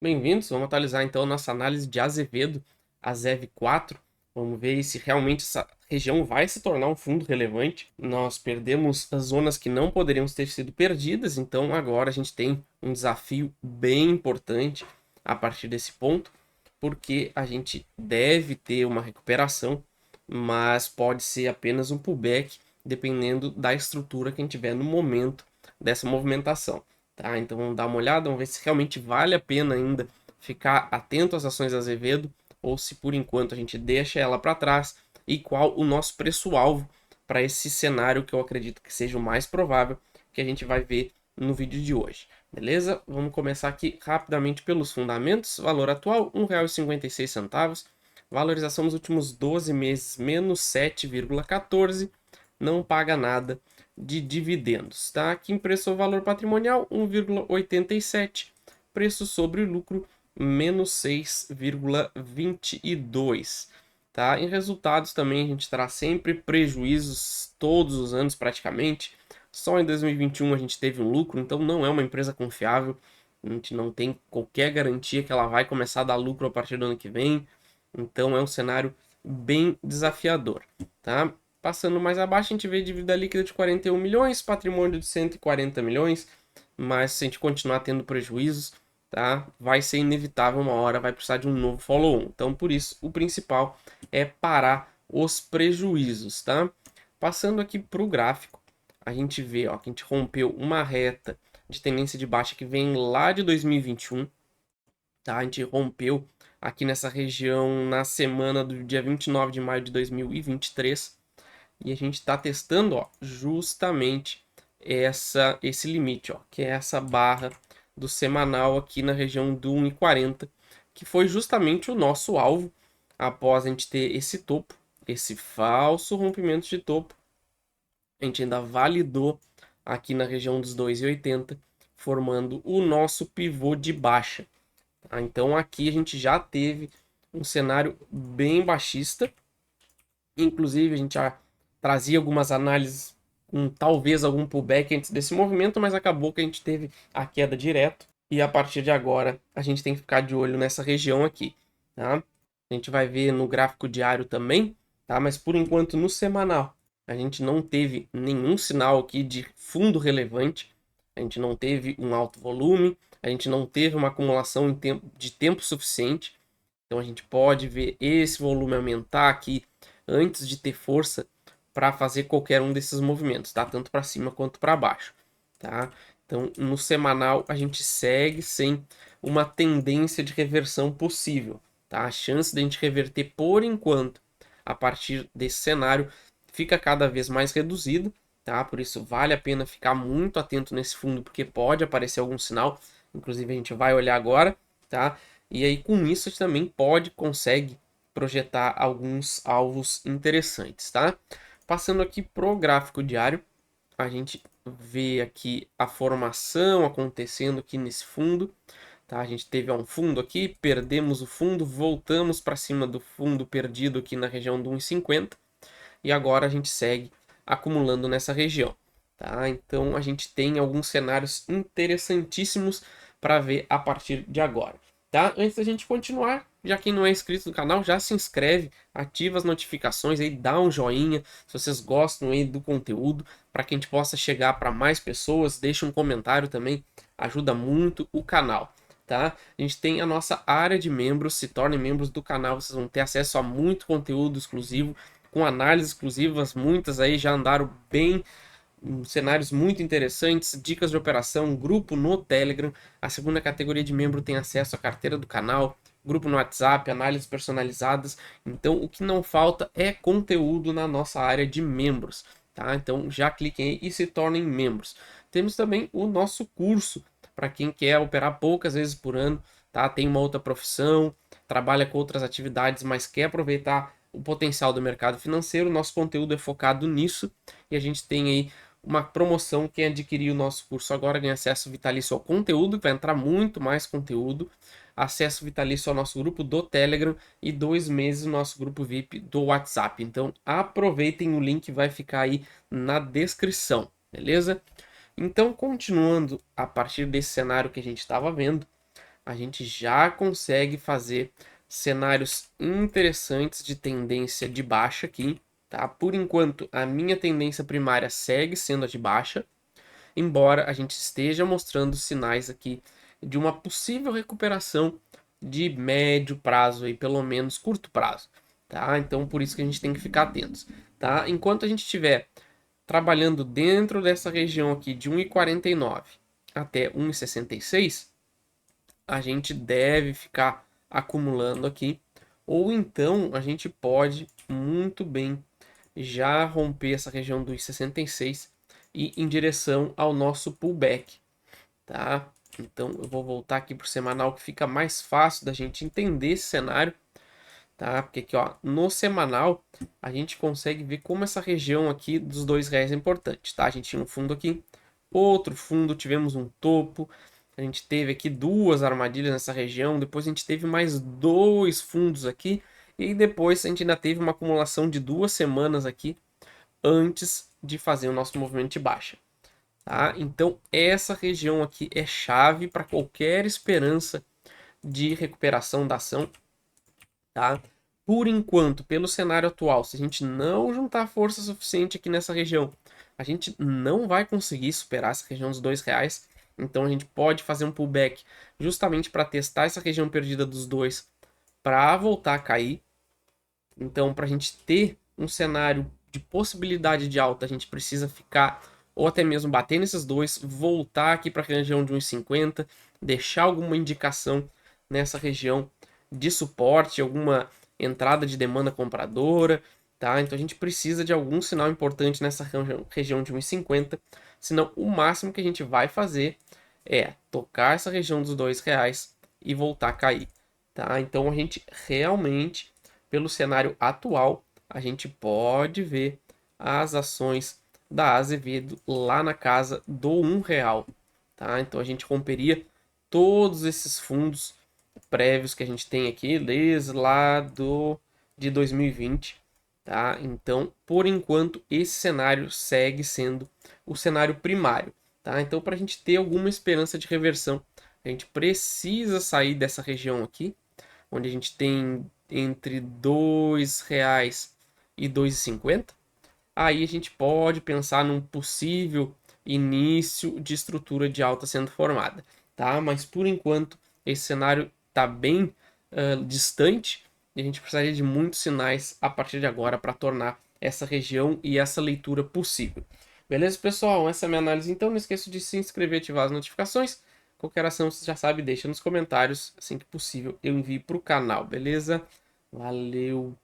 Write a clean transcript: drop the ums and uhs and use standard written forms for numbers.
Bem-vindos, vamos atualizar então nossa análise de Azevedo, a ZEV4. Vamos ver se realmente essa região vai se tornar um fundo relevante. Nós perdemos as zonas que não poderiam ter sido perdidas, então agora a gente tem um desafio bem importante a partir desse ponto, porque a gente deve ter uma recuperação, mas pode ser apenas um pullback, dependendo da estrutura que a gente tiver no momento dessa movimentação. Tá? Então vamos dar uma olhada, vamos ver se realmente vale a pena ainda ficar atento às ações da Azevedo ou se por enquanto a gente deixa ela para trás e qual o nosso preço-alvo para esse cenário que eu acredito que seja o mais provável que a gente vai ver no vídeo de hoje. Beleza? Vamos começar aqui rapidamente pelos fundamentos. Valor atual, R$ 1,56. Valorização nos últimos 12 meses, menos 7,14. Não paga nada de dividendos, tá? Aqui impressor valor patrimonial 1,87, preço sobre lucro menos 6,22, tá? Em resultados também a gente terá sempre prejuízos todos os anos praticamente. Só em 2021 a gente teve um lucro, então não é uma empresa confiável. A gente não tem qualquer garantia que ela vai começar a dar lucro a partir do ano que vem. Então é um cenário bem desafiador, tá? Passando mais abaixo, a gente vê dívida líquida de 41 milhões, patrimônio de 140 milhões, mas se a gente continuar tendo prejuízos, tá? Vai ser inevitável uma hora, vai precisar de um novo follow-on. Então, por isso, o principal é parar os prejuízos, tá? Passando aqui para o gráfico, a gente vê ó, que a gente rompeu uma reta de tendência de baixa que vem lá de 2021, tá? A gente rompeu aqui nessa região na semana do dia 29 de maio de 2023. E a gente está testando ó, justamente esse limite, ó, que é essa barra do semanal aqui na região do 1,40, que foi justamente o nosso alvo após a gente ter esse topo, esse falso rompimento de topo. A gente ainda validou aqui na região dos 2,80, formando o nosso pivô de baixa. Tá? Então aqui a gente já teve um cenário bem baixista. Inclusive, a gente já trazia algumas análises com talvez algum pullback antes desse movimento, mas acabou que a gente teve a queda direto. E a partir de agora, a gente tem que ficar de olho nessa região aqui, tá? A gente vai ver no gráfico diário também, tá? Mas por enquanto no semanal, a gente não teve nenhum sinal aqui de fundo relevante. A gente não teve um alto volume, a gente não teve uma acumulação de tempo suficiente. Então a gente pode ver esse volume aumentar aqui antes de ter força para fazer qualquer um desses movimentos, tá? Tanto para cima quanto para baixo, tá? Então, no semanal a gente segue sem uma tendência de reversão possível, tá? A chance de a gente reverter por enquanto a partir desse cenário fica cada vez mais reduzida, tá? Por isso vale a pena ficar muito atento nesse fundo porque pode aparecer algum sinal, inclusive a gente vai olhar agora, tá? E aí com isso a gente também consegue projetar alguns alvos interessantes, tá? Passando aqui pro gráfico diário, a gente vê aqui a formação acontecendo aqui nesse fundo, tá? A gente teve um fundo aqui, perdemos o fundo, voltamos para cima do fundo perdido aqui na região do 1,50 e agora a gente segue acumulando nessa região, tá? Então a gente tem alguns cenários interessantíssimos para ver a partir de agora, tá? Antes da gente continuar, já quem não é inscrito no canal, já se inscreve, ativa as notificações aí, dá um joinha se vocês gostam aí do conteúdo, para que a gente possa chegar para mais pessoas, deixa um comentário também, ajuda muito o canal, tá? A gente tem a nossa área de membros, se tornem membros do canal, vocês vão ter acesso a muito conteúdo exclusivo, com análises exclusivas, muitas aí já andaram bem, cenários muito interessantes, dicas de operação, grupo no Telegram. A segunda categoria de membro tem acesso à carteira do canal, grupo no WhatsApp, análises personalizadas. Então, o que não falta é conteúdo na nossa área de membros, tá? Então, já cliquem aí e se tornem membros. Temos também o nosso curso para quem quer operar poucas vezes por ano, tá? Tem uma outra profissão, trabalha com outras atividades, mas quer aproveitar o potencial do mercado financeiro. Nosso conteúdo é focado nisso e a gente tem aí uma promoção. Quem adquirir o nosso curso agora ganha acesso vitalício ao conteúdo, vai entrar muito mais conteúdo, acesso vitalício ao nosso grupo do Telegram e 2 meses no nosso grupo VIP do WhatsApp. Então aproveitem, o link vai ficar aí na descrição, beleza? Então, continuando a partir desse cenário que a gente estava vendo, a gente já consegue fazer cenários interessantes de tendência de baixa aqui, tá? Por enquanto, a minha tendência primária segue sendo a de baixa, embora a gente esteja mostrando sinais aqui de uma possível recuperação de médio prazo aí, pelo menos curto prazo, tá? Então por isso que a gente tem que ficar atentos, tá? Enquanto a gente estiver trabalhando dentro dessa região aqui de 1,49 até 1,66, a gente deve ficar acumulando aqui, ou então a gente pode muito bem já romper essa região dos 66 e ir em direção ao nosso pullback, tá? Então eu vou voltar aqui para o semanal que fica mais fácil da gente entender esse cenário, tá? Porque aqui, ó, no semanal a gente consegue ver como essa região aqui dos R$ 2 é importante, tá? A gente tinha um fundo aqui, outro fundo, tivemos um topo, a gente teve aqui duas armadilhas nessa região, depois a gente teve mais dois fundos aqui, e depois a gente ainda teve uma acumulação de 2 semanas aqui antes de fazer o nosso movimento de baixa, tá? Então essa região aqui é chave para qualquer esperança de recuperação da ação, tá? Por enquanto, pelo cenário atual, se a gente não juntar força suficiente aqui nessa região, a gente não vai conseguir superar essa região dos R$ 2. Então a gente pode fazer um pullback justamente para testar essa região perdida dos 2 para voltar a cair. Então, para a gente ter um cenário de possibilidade de alta, a gente precisa ficar ou até mesmo bater nesses dois, voltar aqui para a região de 1,50, deixar alguma indicação nessa região de suporte, alguma entrada de demanda compradora, tá? Então a gente precisa de algum sinal importante nessa região de 1,50, senão o máximo que a gente vai fazer é tocar essa região dos R$ 2 e voltar a cair, tá? Então a gente realmente, pelo cenário atual, a gente pode ver as ações da Azevedo lá na casa do R$ 1, tá? Então a gente romperia todos esses fundos prévios que a gente tem aqui desde lá de 2020, tá? Então, por enquanto, esse cenário segue sendo o cenário primário, tá? Então, para a gente ter alguma esperança de reversão, a gente precisa sair dessa região aqui, onde a gente tem entre R$ 2 e 2,50. Aí a gente pode pensar num possível início de estrutura de alta sendo formada, tá? Mas por enquanto esse cenário está bem distante e a gente precisaria de muitos sinais a partir de agora para tornar essa região e essa leitura possível. Beleza, pessoal? Essa é a minha análise. Então não esqueça de se inscrever e ativar as notificações. Qualquer ação você já sabe, deixa nos comentários. Assim que possível eu envio para o canal, beleza? Valeu!